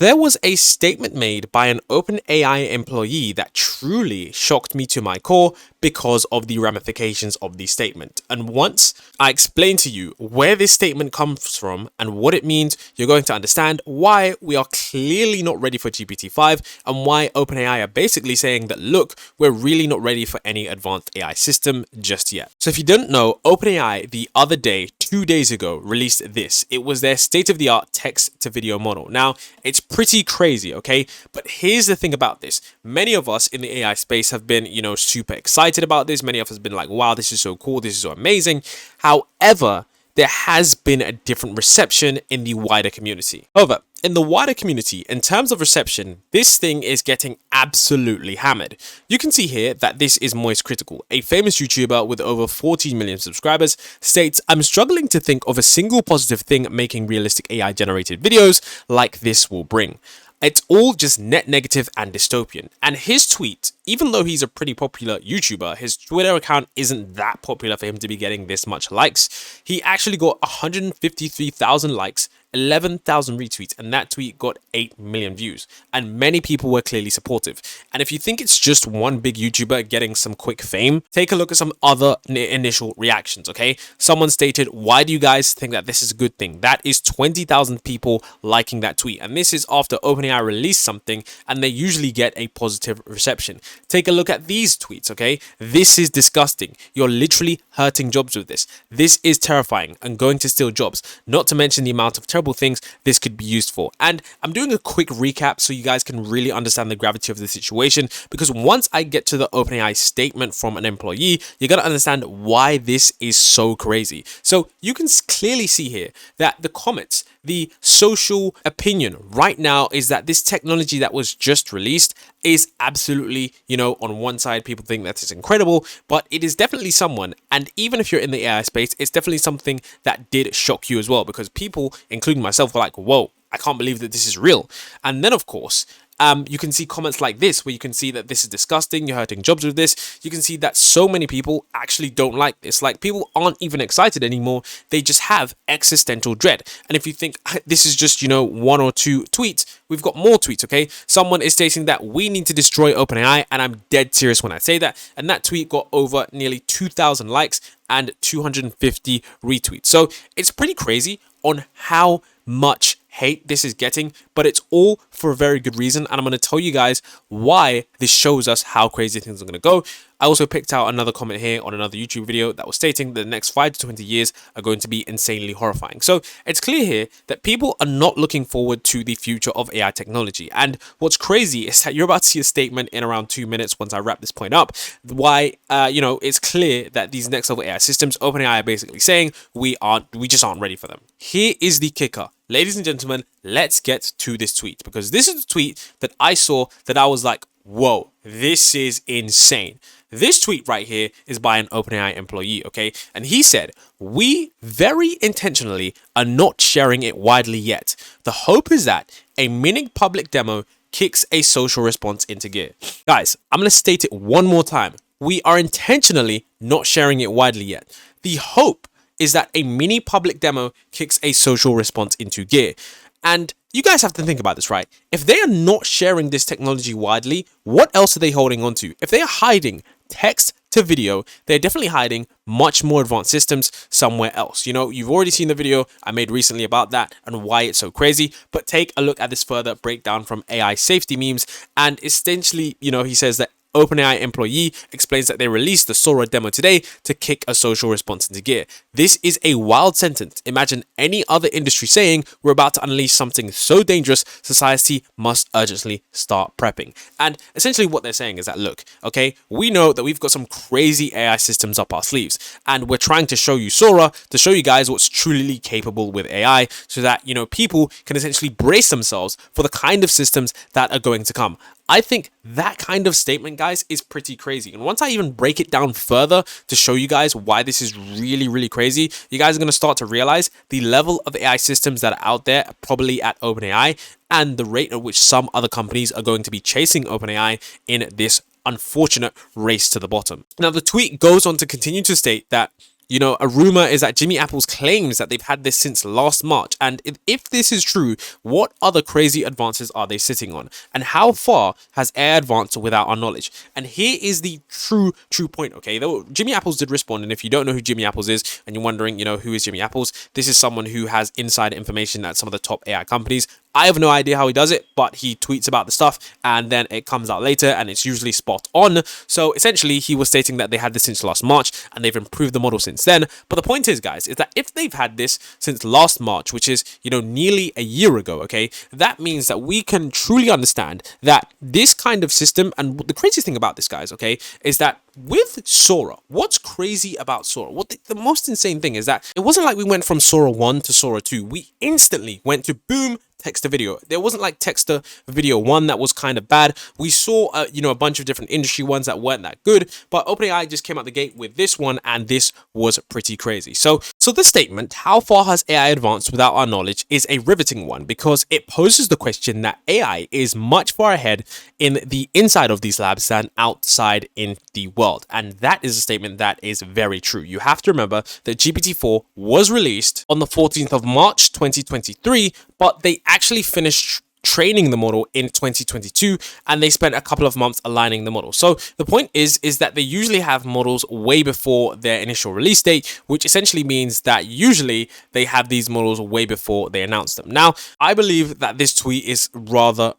So there was a statement made by an OpenAI employee that truly shocked me to my core because of the ramifications of the statement. And once I explain to you where this statement comes from and what it means, you're going to understand why we are clearly not ready for GPT-5 and why OpenAI are basically saying that, look, we're really not ready for any advanced AI system just yet. So if you don't know, OpenAI the other day, 2 days ago, released this. It was their state-of-the-art text-to-video model. Now, it's pretty crazy, okay? But here's the thing about this. Many of us in the AI space have been, super excited about this. Many of us have been like, wow, this is so cool. This is so amazing. However, there has been a different reception in the wider community. However, in the wider community, in terms of reception, this thing is getting absolutely hammered. You can see here that this is Moist Critical, a famous YouTuber with over 14 million subscribers, states, "I'm struggling to think of a single positive thing making realistic AI generated videos like this will bring. It's all just net negative and dystopian." And his tweet, even though he's a pretty popular YouTuber, his Twitter account isn't that popular for him to be getting this much likes. He actually got 153,000 likes, 11,000 retweets, and that tweet got 8 million views, and many people were clearly supportive. And if you think it's just one big YouTuber getting some quick fame, take a look at some other initial reactions, okay? Someone stated, "Why do you guys think that this is a good thing?" That is 20,000 people liking that tweet, and this is after OpenAI released something, and they usually get a positive reception. Take a look at these tweets, okay? "This is disgusting. You're literally hurting jobs with this. This is terrifying and going to steal jobs, not to mention the amount of terrible things this could be used for." And I'm doing a quick recap so you guys can really understand the gravity of the situation, because once I get to the OpenAI statement from an employee, you're going to understand why this is so crazy. So you can clearly see here that the comments, the social opinion right now is that this technology that was just released is absolutely, on one side, people think that it's incredible, but it is definitely someone, and even if you're in the AI space, it's definitely something that did shock you as well, because people, including myself, were like, whoa, I can't believe that this is real. And then, of course, you can see comments like this, where you can see that this is disgusting, you're hurting jobs with this. You can see that so many people actually don't like this. Like, people aren't even excited anymore. They just have existential dread. And if you think this is just, one or two tweets, we've got more tweets, okay? Someone is stating that we need to destroy OpenAI, and I'm dead serious when I say that. And that tweet got over nearly 2,000 likes and 250 retweets. So it's pretty crazy on how much hate this is getting, but it's all for a very good reason, and I'm going to tell you guys why this shows us how crazy things are going to go. I also picked out another comment here on another YouTube video that was stating that the next 5 to 20 years are going to be insanely horrifying. So it's clear here that people are not looking forward to the future of AI technology. And what's crazy is that you're about to see a statement in around 2 minutes once I wrap this point up, why, it's clear that these next level AI systems, OpenAI are basically saying we just aren't ready for them. Here is the kicker. Ladies and gentlemen, let's get to this tweet, because this is the tweet that I saw that I was like, whoa, this is insane. This tweet right here is by an OpenAI employee, okay? And he said, "We very intentionally are not sharing it widely yet. The hope is that a mini public demo kicks a social response into gear." Guys, I'm going to state it one more time. We are intentionally not sharing it widely yet. The hope is that a mini public demo kicks a social response into gear. And you guys have to think about this, right? If they are not sharing this technology widely, what else are they holding on to? If they are hiding text to video, they're definitely hiding much more advanced systems somewhere else. You've already seen the video I made recently about that and why it's so crazy, but take a look at this further breakdown from AI safety memes. And essentially, he says that OpenAI employee explains that they released the Sora demo today to kick a social response into gear. This is a wild sentence. Imagine any other industry saying we're about to unleash something so dangerous, society must urgently start prepping. And essentially what they're saying is that, look, okay, we know that we've got some crazy AI systems up our sleeves, and we're trying to show you Sora to show you guys what's truly capable with AI, so that, people can essentially brace themselves for the kind of systems that are going to come. I think that kind of statement, guys, is pretty crazy. And once I even break it down further to show you guys why this is really, really crazy, you guys are going to start to realize the level of AI systems that are out there, probably at OpenAI, and the rate at which some other companies are going to be chasing OpenAI in this unfortunate race to the bottom. Now, the tweet goes on to continue to state that a rumor is that Jimmy Apple's claims that they've had this since last March. And if this is true, what other crazy advances are they sitting on? And how far has AI advanced without our knowledge? And here is the true point, okay? Though Jimmy Apples did respond, and if you don't know who Jimmy Apples is, and you're wondering, who is Jimmy Apples, this is someone who has insider information at some of the top AI companies. I have no idea how he does it, but he tweets about the stuff and then it comes out later and it's usually spot on. So essentially, he was stating that they had this since last March and they've improved the model since then. But the point is, guys, is that if they've had this since last March, which is, nearly a year ago, okay, that means that we can truly understand that this kind of system, and the craziest thing about this, guys, okay, is that with Sora, what's crazy about Sora? What the most insane thing is that it wasn't like we went from Sora 1 to Sora 2. We instantly went to boom, text to video. There wasn't like text to video 1 that was kind of bad. We saw a bunch of different industry ones that weren't that good, but OpenAI just came out the gate with this one, and this was pretty crazy. So the statement, how far has AI advanced without our knowledge, is a riveting one because it poses the question that AI is much far ahead in the inside of these labs than outside in the world. And that is a statement that is very true. You have to remember that GPT-4 was released on the 14th of March 2023, but they actually finished training the model in 2022 and they spent a couple of months aligning the model. So the point is that they usually have models way before their initial release date, which essentially means that usually they have these models way before they announce them. Now, I believe that this tweet is rather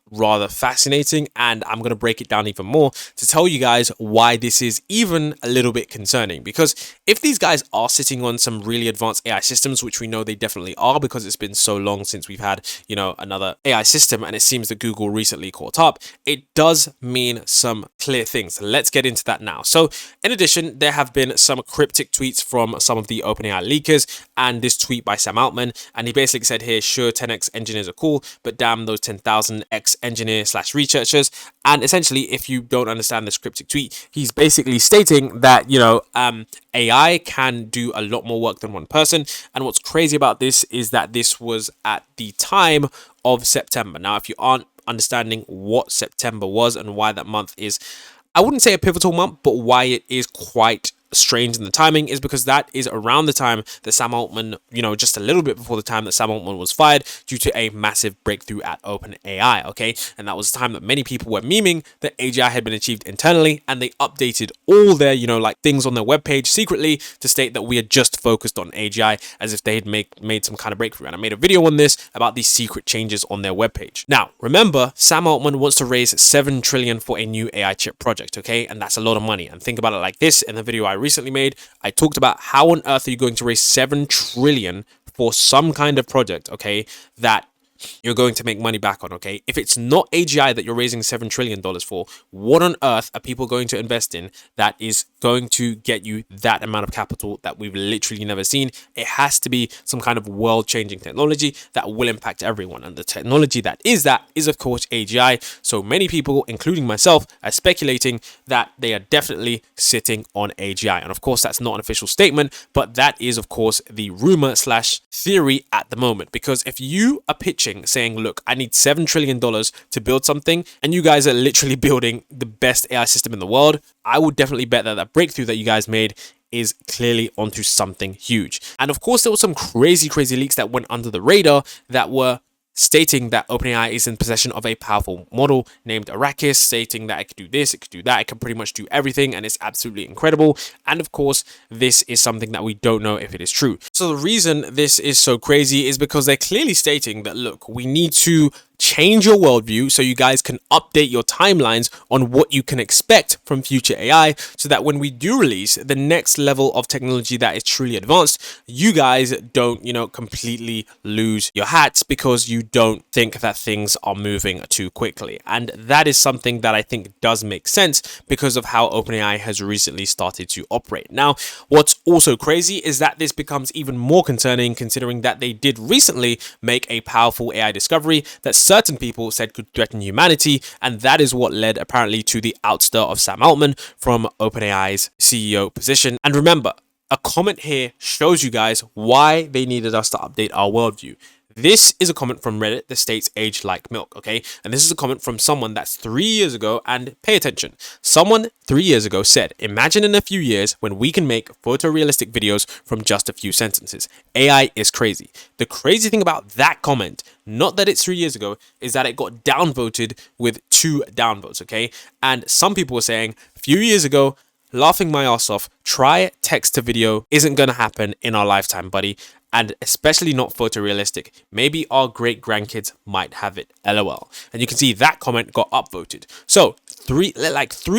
fascinating, and I'm going to break it down even more to tell you guys why this is even a little bit concerning. Because if these guys are sitting on some really advanced AI systems, which we know they definitely are because it's been so long since we've had, another AI system, and it seems that Google recently caught up, it does mean some clear things. Let's get into that now. So in addition, there have been some cryptic tweets from some of the OpenAI leakers, and this tweet by Sam Altman, and he basically said here, sure, 10x engineers are cool, but damn those 10,000 x engineer/researchers. And essentially, if you don't understand this cryptic tweet, he's basically stating that, AI can do a lot more work than one person. And what's crazy about this is that this was at the time of September. Now, if you aren't understanding what September was and why that month is, I wouldn't say a pivotal month, but why it is quite strange in the timing is because that is around the time that Sam Altman, just a little bit before the time that Sam Altman was fired due to a massive breakthrough at OpenAI, okay? And that was the time that many people were memeing that AGI had been achieved internally, and they updated all their, things on their webpage secretly to state that we had just focused on AGI as if they had made some kind of breakthrough. And I made a video on this about these secret changes on their webpage. Now, remember, Sam Altman wants to raise $7 trillion for a new AI chip project, okay? And that's a lot of money. And think about it like this. In the video I recently made, I talked about how on earth are you going to raise $7 trillion for some kind of project, okay, that you're going to make money back on, okay? If it's not AGI that you're raising $7 trillion for, what on earth are people going to invest in that is going to get you that amount of capital that we've literally never seen? It has to be some kind of world-changing technology that will impact everyone. And the technology that is, of course, AGI. So many people, including myself, are speculating that they are definitely sitting on AGI. And of course, that's not an official statement, but that is, of course, the rumor/theory at the moment. Because if you are pitching saying, look, I need $7 trillion to build something, and you guys are literally building the best AI system in the world, I would definitely bet that that breakthrough that you guys made is clearly onto something huge. And of course, there were some crazy leaks that went under the radar that were stating that OpenAI is in possession of a powerful model named Arrakis, stating that it could do this, it could do that, it can pretty much do everything, and it's absolutely incredible. And of course, this is something that we don't know if it is true. So the reason this is so crazy is because they're clearly stating that, look, we need to change your worldview so you guys can update your timelines on what you can expect from future AI, so that when we do release the next level of technology that is truly advanced, you guys don't, completely lose your hats because you don't think that things are moving too quickly. And that is something that I think does make sense because of how OpenAI has recently started to operate. Now, what's also crazy is that this becomes even more concerning considering that they did recently make a powerful AI discovery that certain people said could threaten humanity, and that is what led apparently to the ouster of Sam Altman from OpenAI's CEO position. And remember, a comment here shows you guys why they needed us to update our worldview. This is a comment from Reddit that states age like milk, okay? And this is a comment from someone that's 3 years ago, and pay attention. Someone 3 years ago said, imagine in a few years when we can make photorealistic videos from just a few sentences. AI is crazy. The crazy thing about that comment, not that it's 3 years ago, is that it got downvoted with 2 downvotes, okay? And some people were saying, few years ago, laughing my ass off, try text to video isn't gonna happen in our lifetime, buddy. And especially not photorealistic. Maybe our great grandkids might have it. LOL. And you can see that comment got upvoted. So 3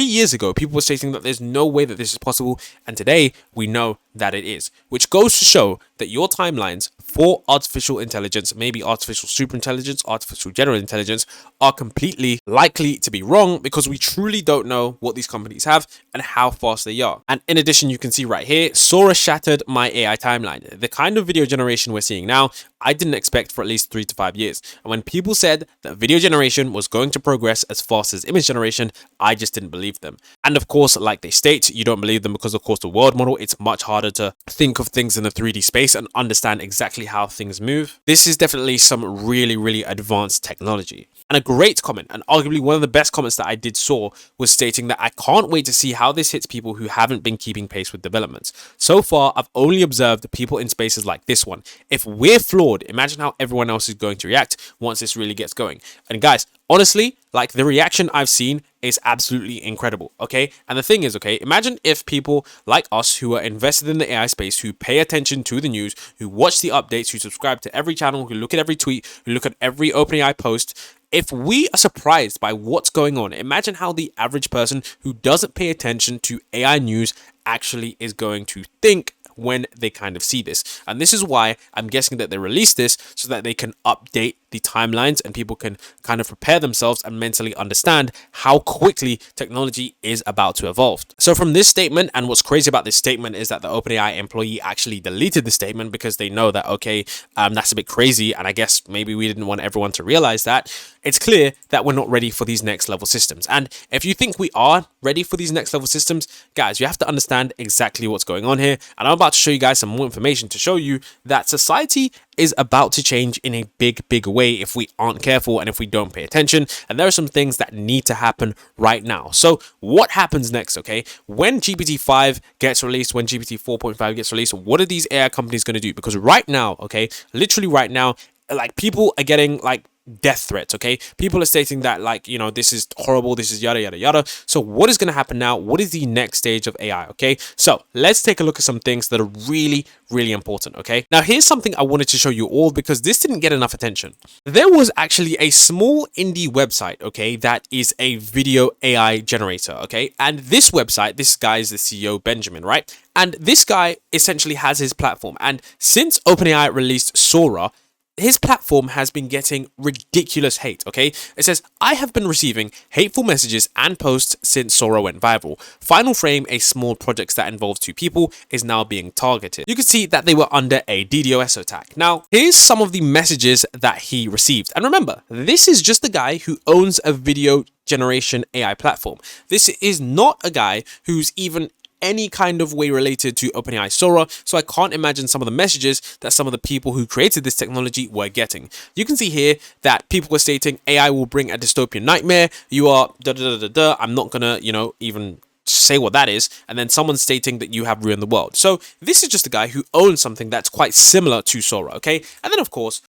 years ago, people were stating that there's no way that this is possible, and today we know that it is, which goes to show that your timelines for artificial intelligence, maybe artificial superintelligence, artificial general intelligence, are completely likely to be wrong, because we truly don't know what these companies have and how fast they are. And in addition, you can see right here, Sora shattered my AI timeline. The kind of video generation we're seeing now, I didn't expect for at least 3 to 5 years. And when people said that video generation was going to progress as fast as image generation, I just didn't believe them. And of course, like they state, you don't believe them because of course the world model, it's much harder to think of things in the 3D space and understand exactly how things move. This is definitely some really advanced technology. And a great comment, and arguably one of the best comments that I saw, was stating that I can't wait to see how this hits people who haven't been keeping pace with developments. So far, I've only observed people in spaces like this one. If we're flawed, imagine how everyone else is going to react once this really gets going. And guys, honestly, like, the reaction I've seen is absolutely incredible, okay? And the thing is, okay, imagine if people like us who are invested in the AI space, who pay attention to the news, who watch the updates, who subscribe to every channel, who look at every tweet, who look at every OpenAI post, if we are surprised by what's going on, imagine how the average person who doesn't pay attention to AI news actually is going to think when they kind of see this. And this is why I'm guessing that they released this, so that they can update the timelines and people can kind of prepare themselves and mentally understand how quickly technology is about to evolve. So from this statement, and what's crazy about this statement is that the OpenAI employee actually deleted the statement because they know that, okay, that's a bit crazy, and I guess maybe we didn't want everyone to realize that. It's clear that we're not ready for these next level systems. And if you think we are ready for these next level systems, guys, you have to understand exactly what's going on here. And I'm about to show you guys some more information to show you that society is about to change in a big way if we aren't careful and if we don't pay attention. And there are some things that need to happen right now. So what happens next, okay? When GPT-5 gets released, when GPT-4.5 gets released, what are these AI companies going to do? Because right now, okay, literally right now, like, people are getting like death threats, okay? People are stating that, like, you know, this is horrible, this is yada. So what is going to happen now? What is the next stage of AI, okay? So let's take a look at some things that are really important, okay? Now here's something I wanted to show you all because this didn't get enough attention. There was actually a small indie website, okay, that is a video AI generator, okay? And this website, this guy is the CEO, Benjamin, right? And this guy essentially has his platform, and since OpenAI released Sora, his platform has been getting ridiculous hate, okay? It says, I have been receiving hateful messages and posts since Sora went viral. Final Frame, a small project that involves 2 people, is now being targeted. You can see that they were under a DDoS attack. Now, here's some of the messages that he received. And remember, this is just the guy who owns a video generation AI platform. This is not a guy who's even any kind of way related to OpenAI Sora, so I can't imagine some of the messages that some of the people who created this technology were getting. You can see here that people were stating AI will bring a dystopian nightmare, you are I'm not gonna, you know, even say what that is, and then someone stating that you have ruined the world. So this is just a guy who owns something that's quite similar to Sora, okay? And then of course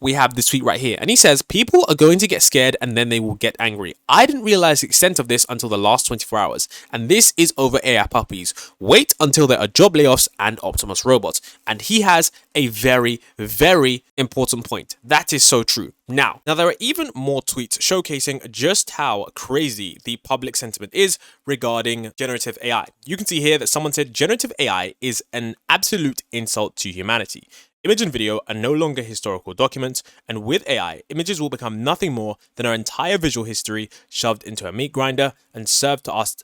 we have this tweet right here, and he says people are going to get scared and then they will get angry. I didn't realize the extent of this until the last 24 hours, and this is over AI puppies. Wait until there are job layoffs and Optimus robots. And he has a very important point. That is so true. Now there are even more tweets showcasing just how crazy the public sentiment is regarding generative AI. You can see here that someone said generative AI is an absolute insult to humanity. Image and video are no longer historical documents, and with AI, images will become nothing more than our entire visual history shoved into a meat grinder and served to us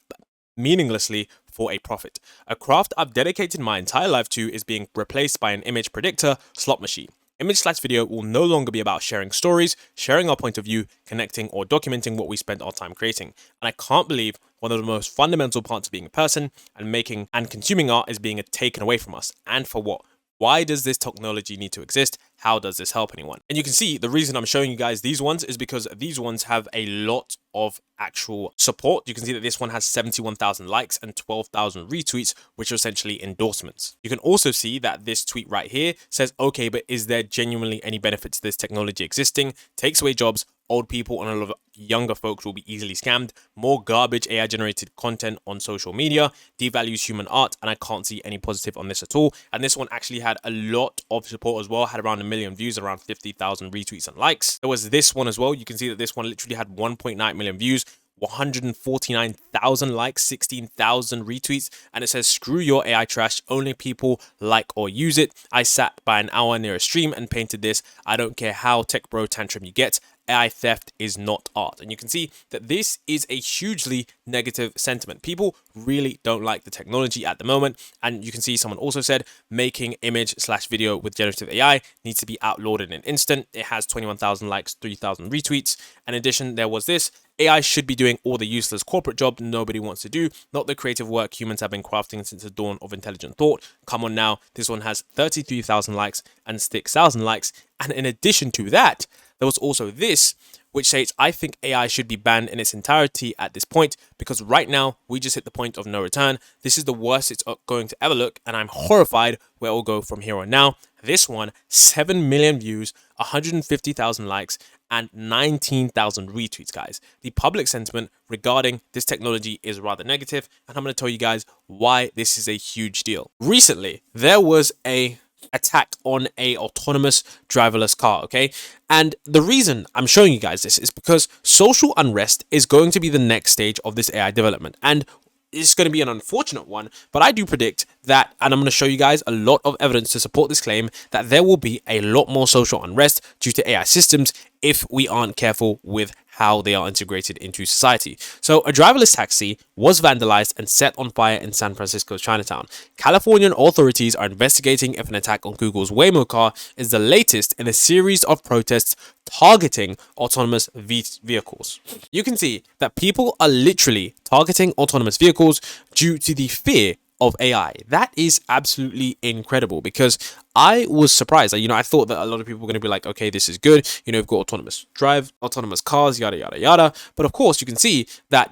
meaninglessly for a profit. A craft I've dedicated my entire life to is being replaced by an image predictor slot machine. Image/video will no longer be about sharing stories, sharing our point of view, connecting or documenting what we spent our time creating. And I can't believe one of the most fundamental parts of being a person and making and consuming art is being taken away from us. And for what? Why does this technology need to exist? How does this help anyone? And you can see the reason I'm showing you guys these ones is because these ones have a lot of actual support. You can see that this one has 71,000 likes and 12,000 retweets, which are essentially endorsements. You can also see that this tweet right here says, okay, but is there genuinely any benefit to this technology existing? Takes away jobs. Old people and a lot of younger folks will be easily scammed. More garbage AI generated content on social media, devalues human art, and I can't see any positive on this at all. And this one actually had a lot of support as well, had around 1 million views, around 50,000 retweets and likes. There was this one as well. You can see that this one literally had 1.9 million views, 149,000 likes, 16,000 retweets, and it says, screw your AI trash, only people like or use it. I sat by an hour near a stream and painted this. I don't care how tech bro tantrum you get. AI theft is not art. And you can see that this is a hugely negative sentiment. People really don't like the technology at the moment. And you can see someone also said making image/video with generative AI needs to be outlawed in an instant. It has 21,000 likes, 3,000 retweets. In addition, there was this: AI should be doing all the useless corporate job nobody wants to do, not the creative work humans have been crafting since the dawn of intelligent thought. Come on now. This one has 33,000 likes and 6,000 likes. And in addition to that, there was also this, which says, I think AI should be banned in its entirety at this point, because right now we just hit the point of no return. This is the worst it's going to ever look, and I'm horrified where it will go from here on now. This one, 7 million views, 150,000 likes, and 19,000 retweets, guys. The public sentiment regarding this technology is rather negative, and I'm going to tell you guys why this is a huge deal. Recently, there was a attack on a autonomous driverless car, okay? And the reason I'm showing you guys this is because social unrest is going to be the next stage of this AI development. And it's going to be an unfortunate one, but I do predict that, and I'm going to show you guys a lot of evidence to support this claim, that there will be a lot more social unrest due to AI systems if we aren't careful with how they are integrated into society. So a driverless taxi was vandalized and set on fire in San Francisco's Chinatown. Californian authorities are investigating if an attack on Google's Waymo car is the latest in a series of protests targeting autonomous vehicles. You can see that people are literally targeting autonomous vehicles due to the fear of AI. That is absolutely incredible, because I was surprised. I thought that a lot of people were going to be like, okay, this is good. We've got autonomous drive, autonomous cars, yada, yada, yada. But of course, you can see that,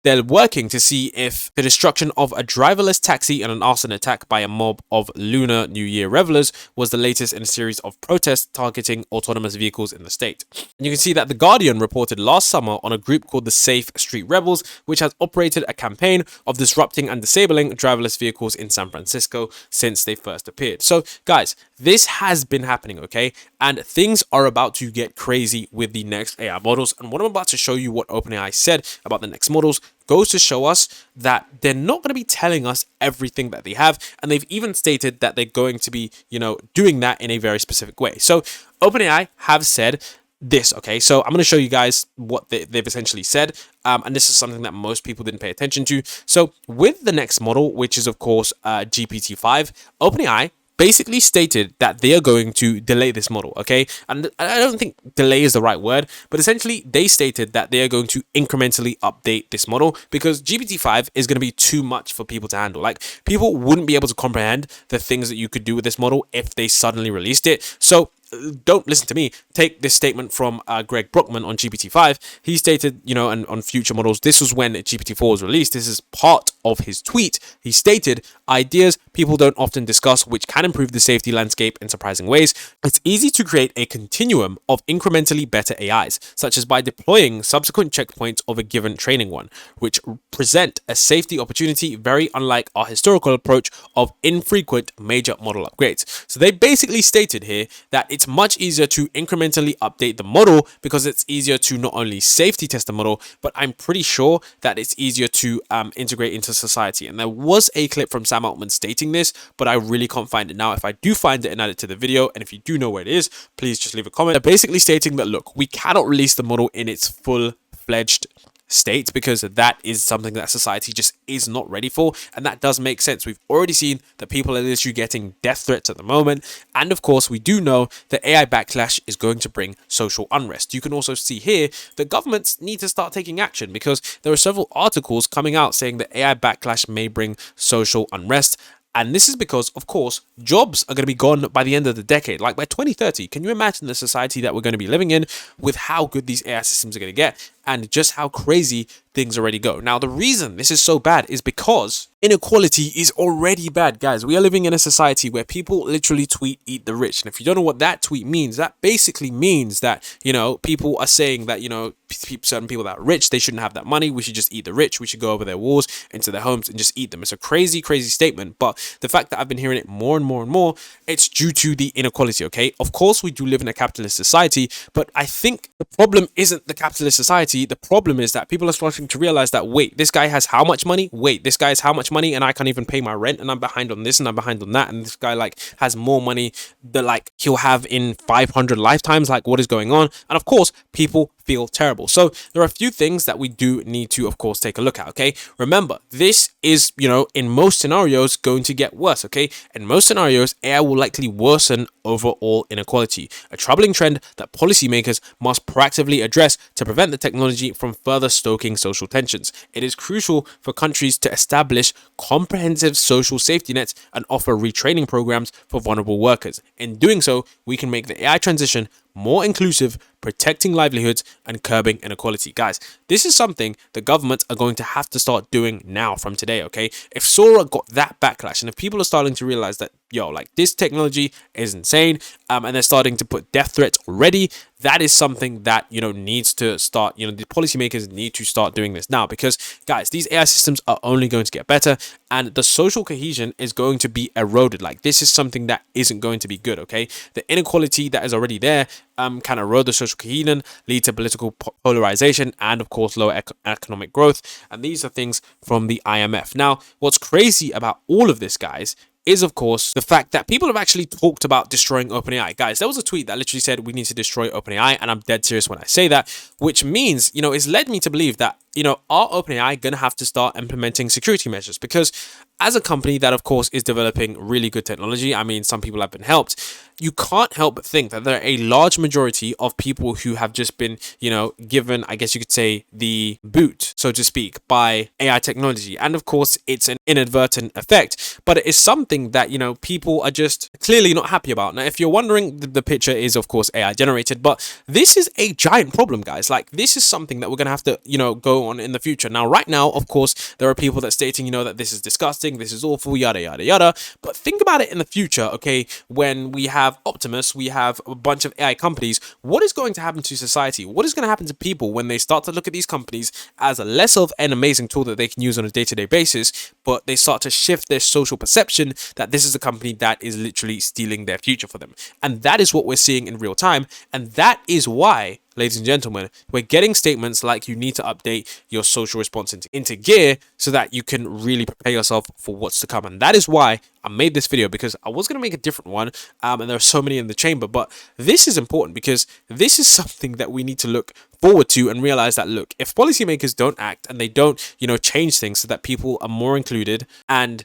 they're working to see if the destruction of a driverless taxi and an arson attack by a mob of Lunar New Year revelers was the latest in a series of protests targeting autonomous vehicles in the state. And you can see that The Guardian reported last summer on a group called the Safe Street Rebels, which has operated a campaign of disrupting and disabling driverless vehicles in San Francisco since they first appeared. So, guys, this has been happening, okay? And things are about to get crazy with the next AI models. And what I'm about to show you, what OpenAI said about the next models, goes to show us that they're not going to be telling us everything that they have. And they've even stated that they're going to be, doing that in a very specific way. So OpenAI have said this, okay? So I'm going to show you guys what they've essentially said. And this is something that most people didn't pay attention to. So with the next model, which is, of course, GPT-5, OpenAI basically stated that they are going to delay this model, okay? And I don't think delay is the right word, but essentially they stated that they are going to incrementally update this model, because GPT-5 is going to be too much for people to handle. Like, people wouldn't be able to comprehend the things that you could do with this model if they suddenly released it. So don't listen to me. Take this statement from Greg Brockman on GPT-5. He stated, and on future models, this was when GPT-4 was released. This is part of his tweet. He stated, ideas people don't often discuss which can improve the safety landscape in surprising ways. It's easy to create a continuum of incrementally better AIs, such as by deploying subsequent checkpoints of a given training one, which present a safety opportunity very unlike our historical approach of infrequent major model upgrades. So they basically stated here that it's much easier to incrementally update the model, because it's easier to not only safety test the model, but I'm pretty sure that it's easier to integrate into society. And there was a clip from Sam Altman stating this, but I really can't find it now. If I do find it and add it to the video, and if you do know where it is, please just leave a comment. They're basically stating that, look, we cannot release the model in its full-fledged state, because that is something that society just is not ready for, and that does make sense. We've already seen that people are literally getting death threats at the moment, and of course we do know that AI backlash is going to bring social unrest. You can also see here that governments need to start taking action, because there are several articles coming out saying that AI backlash may bring social unrest. And this is because, of course, jobs are going to be gone by the end of the decade. Like by 2030, can you imagine the society that we're going to be living in with how good these AI systems are going to get and just how crazy things already go? Now, the reason this is so bad is because inequality is already bad, guys. We are living in a society where people literally tweet "eat the rich." And if you don't know what that tweet means, that basically means that, people are saying that, certain people that are rich, they shouldn't have that money. We should just eat the rich. We should go over their walls into their homes and just eat them. It's a crazy, crazy statement. But the fact that I've been hearing it more and more and more, it's due to the inequality, okay? Of course, we do live in a capitalist society, but I think the problem isn't the capitalist society. The problem is that people are starting to realize that, wait, this guy has how much money? Wait, this guy has how much money? And I can't even pay my rent, and I'm behind on this and I'm behind on that. And this guy has more money than he'll have in 500 lifetimes. What is going on? And of course, people feel terrible. So there are a few things that we do need to, of course, take a look at, okay? Remember, this is, in most scenarios going to get worse, okay? In most scenarios, AI will likely worsen overall inequality, a troubling trend that policymakers must proactively address to prevent the technology from further stoking social tensions. It is crucial for countries to establish comprehensive social safety nets and offer retraining programs for vulnerable workers. In doing so, we can make the AI transition more inclusive, protecting livelihoods and curbing inequality. Guys, this is something the governments are going to have to start doing now from today, okay? If Sora got that backlash and if people are starting to realize that, this technology is insane, and they're starting to put death threats already, that is something that, needs to start, the policymakers need to start doing this now, because, guys, these AI systems are only going to get better and the social cohesion is going to be eroded. This is something that isn't going to be good, okay? The inequality that is already there can erode the social cohesion, lead to political polarization, and of course, lower economic growth. And these are things from the IMF. Now, what's crazy about all of this, guys, is of course the fact that people have actually talked about destroying OpenAI. Guys, there was a tweet that literally said we need to destroy OpenAI, and I'm dead serious when I say that, which means, it's led me to believe that, are OpenAI going to have to start implementing security measures? Because as a company that, of course, is developing really good technology, I mean, some people have been helped, you can't help but think that there are a large majority of people who have just been, given, I guess you could say, the boot, so to speak, by AI technology. And of course, it's an inadvertent effect, but it is something that, people are just clearly not happy about. Now, if you're wondering, the picture is, of course, AI generated, but this is a giant problem, guys. This is something that we're going to have to, go on in the future. Now, right now, of course, there are people that stating, that this is disgusting, this is awful, yada, yada, yada. But think about it in the future, okay, when we have Optimus, we have a bunch of AI companies. What is going to happen to society? What is going to happen to people when they start to look at these companies as a less of an amazing tool that they can use on a day-to-day basis, but they start to shift their social perception that this is a company that is literally stealing their future for them? And that is what we're seeing in real time. And that is why, ladies and gentlemen, we're getting statements like you need to update your social response into gear so that you can really prepare yourself for what's to come. And that is why I made this video, because I was going to make a different one, and there are so many in the chamber, but this is important because this is something that we need to look forward to and realize that, look, if policymakers don't act and they don't, change things so that people are more included and,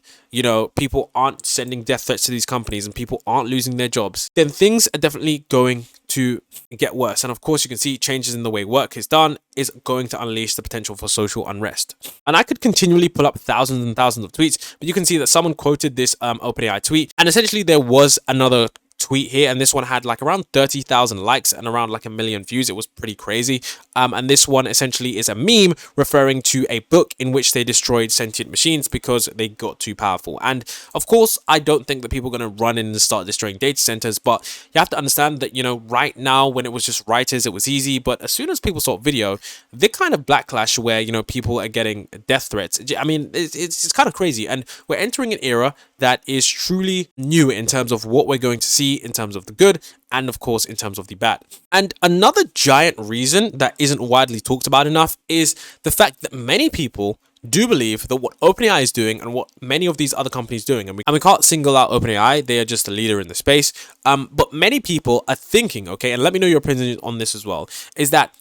people aren't sending death threats to these companies and people aren't losing their jobs, then things are definitely going to get worse. And of course, you can see changes in the way work is done is going to unleash the potential for social unrest. And I could continually pull up thousands and thousands of tweets, but you can see that someone quoted this OpenAI tweet, and essentially there was another tweet here, and this one had around 30,000 likes and around 1 million views. It was pretty crazy. And this one essentially is a meme referring to a book in which they destroyed sentient machines because they got too powerful. And of course, I don't think that people are going to run in and start destroying data centers, but you have to understand that, right now when it was just writers, it was easy. But as soon as people saw video, the kind of backlash where, people are getting death threats, I mean, it's kind of crazy. And we're entering an era that is truly new in terms of what we're going to see in terms of the good and of course in terms of the bad. And another giant reason that isn't widely talked about enough is the fact that many people do believe that what OpenAI is doing and what many of these other companies are doing, and we can't single out OpenAI, they are just a leader in the space, but many people are thinking, okay, and let me know your opinion on this as well, is that,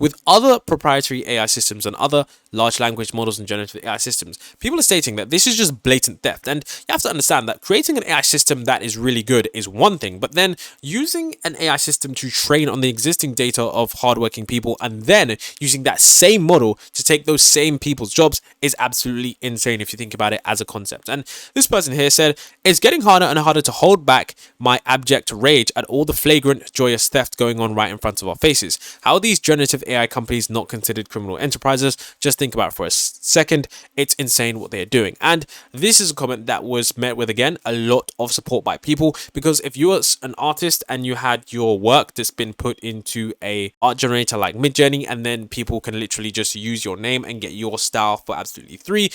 with other proprietary AI systems and other large language models and generative AI systems, people are stating that this is just blatant theft. And you have to understand that creating an AI system that is really good is one thing, but then using an AI system to train on the existing data of hardworking people and then using that same model to take those same people's jobs is absolutely insane if you think about it as a concept. And this person here said, it's getting harder and harder to hold back my abject rage at all the flagrant, joyous theft going on right in front of our faces. How are these generative AI companies not considered criminal enterprises? Just think about it for a second. It's insane what they're doing. And this is a comment that was met with, again, a lot of support by people, because if you're an artist and you had your work that's been put into a art generator like Midjourney, and then people can literally just use your name and get your style for absolutely free,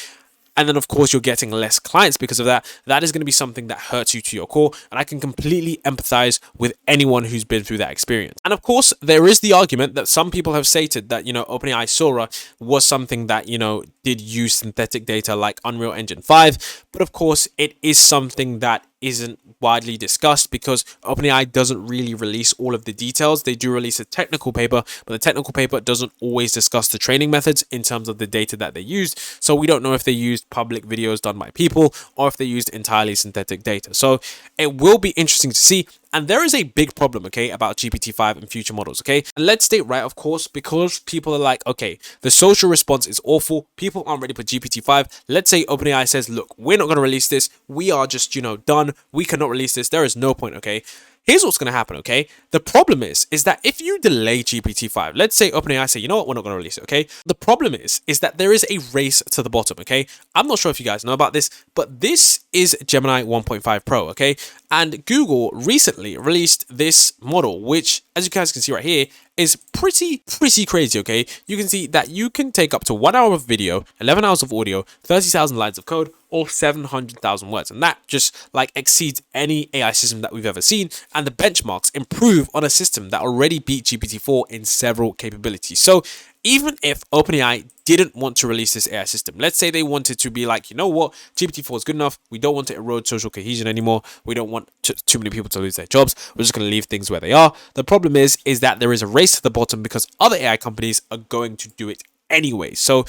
and then, of course, you're getting less clients because of that. That is going to be something that hurts you to your core. And I can completely empathize with anyone who's been through that experience. And of course, there is the argument that some people have stated that, OpenAI Sora was something that, did use synthetic data like Unreal Engine 5. But of course, it is something that isn't widely discussed because OpenAI doesn't really release all of the details. They do release a technical paper, but the technical paper doesn't always discuss the training methods in terms of the data that they used. So we don't know if they used public videos done by people or if they used entirely synthetic data. So it will be interesting to see. And there is a big problem, okay, about GPT-5 and future models, okay? And let's state right, of course, because people are like, okay, the social response is awful. People aren't ready for GPT-5. Let's say OpenAI says, look, we're not going to release this. We are just, done. We cannot release this. There is no point, okay? Here's what's going to happen, okay? The problem is that if you delay GPT-5, let's say OpenAI say, you know what, we're not going to release it, okay? The problem is that there is a race to the bottom, okay? I'm not sure if you guys know about this, but this is Gemini 1.5 Pro, okay? And Google recently released this model, which, as you guys can see right here, is pretty crazy, okay? You can see that you can take up to 1 hour of video, 11 hours of audio, 30,000 lines of code, or 700,000 words. And that just exceeds any AI system that we've ever seen. And the benchmarks improve on a system that already beat GPT-4 in several capabilities. So even if OpenAI didn't want to release this AI system, let's say they wanted to be like, you know what, GPT-4 is good enough. We don't want to erode social cohesion anymore. We don't want too many people to lose their jobs. We're just going to leave things where they are. The problem is that there is a race to the bottom because other AI companies are going to do it anyway. So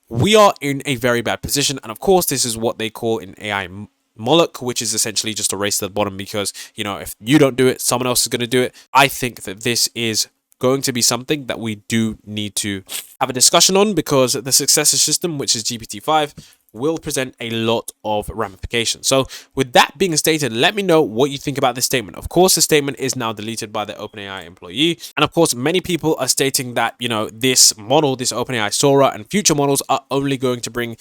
we are in a very bad position. And of course, this is what they call in AI Moloch, which is essentially just a race to the bottom because, if you don't do it, someone else is going to do it. I think that this is going to be something that we do need to have a discussion on because the successor system, which is GPT-5, will present a lot of ramifications. So with that being stated, let me know what you think about this statement. Of course, the statement is now deleted by the OpenAI employee. And of course, many people are stating that, this model, this OpenAI Sora and future models are only going to bring,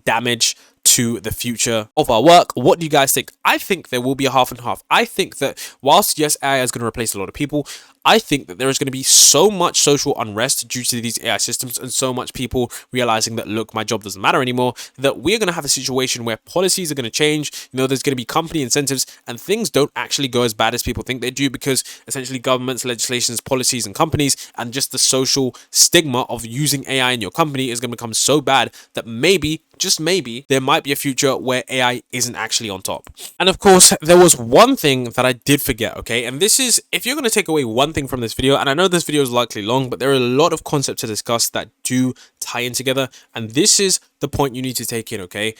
damage to the future of our work. What do you guys think? I think there will be a half and half. I think that whilst yes, AI is going to replace a lot of people, I think that there is going to be so much social unrest due to these AI systems and so much people realizing that, look, my job doesn't matter anymore, that we're going to have a situation where policies are going to change. There's going to be company incentives and things don't actually go as bad as people think they do because essentially governments, legislations, policies and companies and just the social stigma of using AI in your company is going to become so bad that maybe, just maybe, there might be a future where AI isn't actually on top. And of course, there was one thing that I did forget, okay? And this is, if you're going to take away one thing from this video, and I know this video is likely long, but there are a lot of concepts to discuss that do tie in together, and this is the point you need to take in, okay?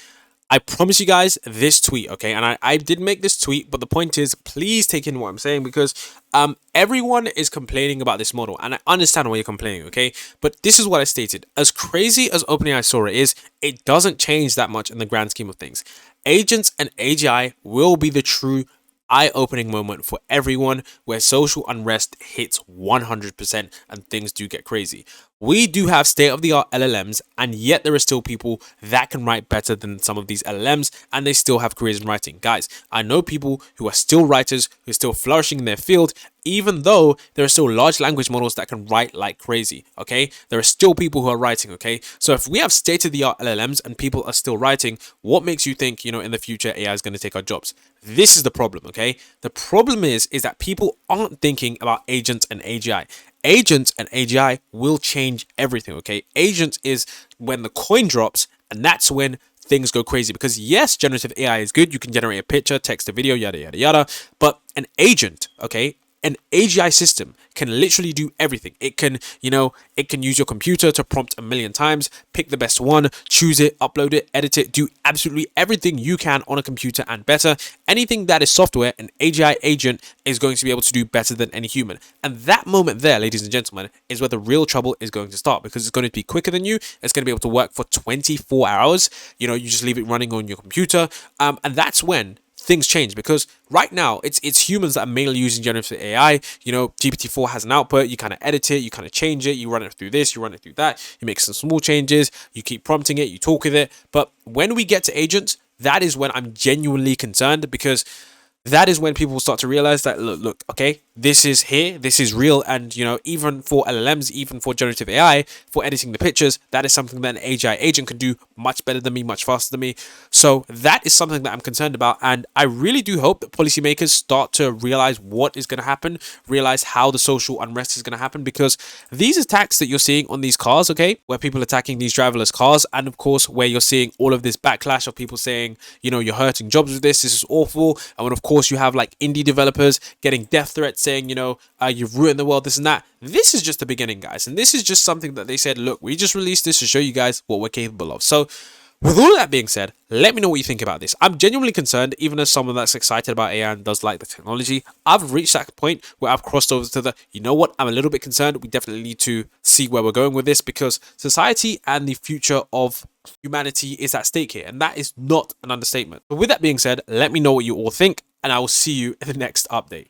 I promise you guys this tweet, okay? And I did make this tweet, but the point is, please take in what I'm saying because everyone is complaining about this model, and I understand why you're complaining, okay? But this is what I stated. As crazy as OpenAI Sora is, it doesn't change that much in the grand scheme of things. Agents and AGI will be the true eye-opening moment for everyone where social unrest hits 100% and things do get crazy. We do have state-of-the-art LLMs, and yet there are still people that can write better than some of these LLMs, and they still have careers in writing. Guys, I know people who are still writers, who are still flourishing in their field, even though there are still large language models that can write like crazy, okay? There are still people who are writing, okay? So if we have state-of-the-art LLMs and people are still writing, what makes you think, in the future AI is going to take our jobs? This is the problem, okay? The problem is that people aren't thinking about agents and AGI. Agents and AGI will change everything, okay? Agents is when the coin drops, and that's when things go crazy. Because yes, generative AI is good. You can generate a picture, text, a video, yada, yada, yada. But an agent, okay? An AGI system can literally do everything. It can, it can use your computer to prompt a million times, pick the best one, choose it, upload it, edit it, do absolutely everything you can on a computer and better. Anything that is software, an AGI agent is going to be able to do better than any human. And that moment there, ladies and gentlemen, is where the real trouble is going to start, because it's going to be quicker than you. It's going to be able to work for 24 hours. You just leave it running on your computer. And that's when things change, because right now it's humans that are mainly using generative AI. GPT-4 has an output. You kind of edit it, you kind of change it, you run it through this, you run it through that, you make some small changes, you keep prompting it, you talk with it. But when we get to agents, that is when I'm genuinely concerned, because that is when people will start to realize that, look, okay, this is here, this is real. And, even for LLMs, even for generative AI, for editing the pictures, that is something that an AGI agent can do much better than me, much faster than me. So that is something that I'm concerned about. And I really do hope that policymakers start to realize what is going to happen, realize how the social unrest is going to happen, because these attacks that you're seeing on these cars, okay, where people attacking these driverless cars, and of course, where you're seeing all of this backlash of people saying, you're hurting jobs with this is awful. And when, of course, you have like indie developers getting death threats saying, you've ruined the world, this and that. This is just the beginning, guys. And this is just something that they said, look, we just released this to show you guys what we're capable of. So with all of that being said, let me know what you think about this. I'm genuinely concerned, even as someone that's excited about AI and does like the technology. I've reached that point where I've crossed over to I'm a little bit concerned. We definitely need to see where we're going with this, because society and the future of humanity is at stake here. And that is not an understatement. But with that being said, let me know what you all think, and I will see you in the next update.